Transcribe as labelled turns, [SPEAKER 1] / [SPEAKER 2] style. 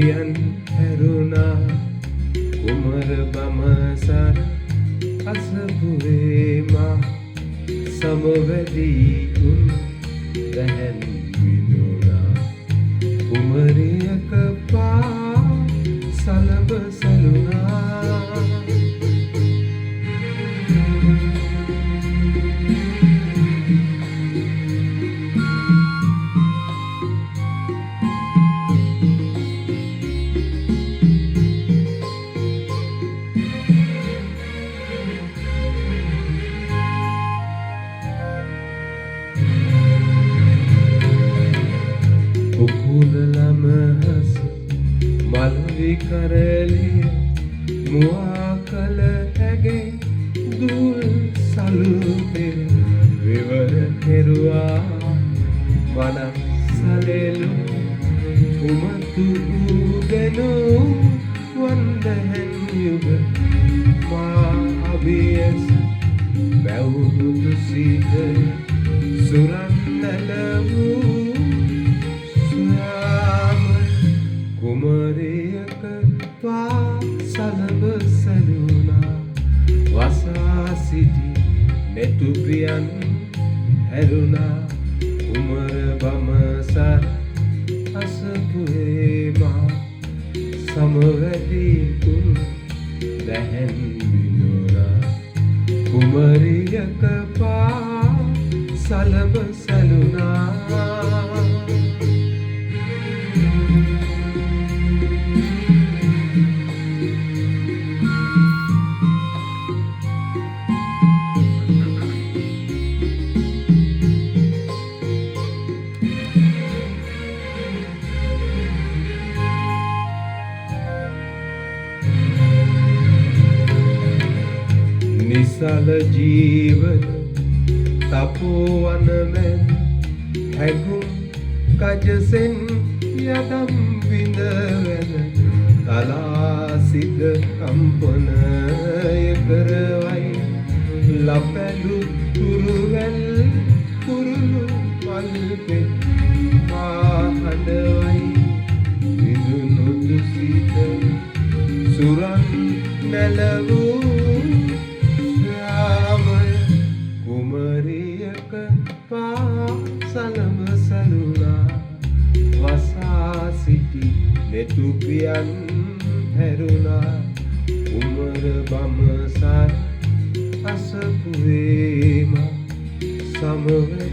[SPEAKER 1] පියන් හැරුණා කුමර බමසර අසපුවේ මා සමවැදී උන් දැහැන් විඳුණා කුමරියක පා සලබ සැලුණා කුකුලලමහස මල්වි කරලිය මුවා කල ඇගේ දුල් සලුපෙර විවර කෙරුවා වනක් සලෙලු උමතු උදෙනු වන්දහැන් යුග මා අභියස බැවුරුදු සිත සුරන් නැලවූ කුමරියක පා සලබ සැලුණා වසා සිටි නෙතුපියන් හැරුණා කුමර බමසර අසපුවේ මා සමවැදී උන් දැහැන් විඳුණා කුමරියක පා සලබ සැලුණා නිසල ජීවන තපෝවන මෙන් හැගුම් කජසෙන් යදම් විඳවැන තලාසිද කම්පනය කරවයි ලපැලු තුරුවැල් කුරුළු මල්පෙත් මාහඬවයි විඳුණු දුසිත සුරන් නැලවූ කුමරියක පා සලබ සැලුණා වසා සිටි නෙතුපියන් හැරුණා කුමර බමසර අසපුවේ මා සමවැදී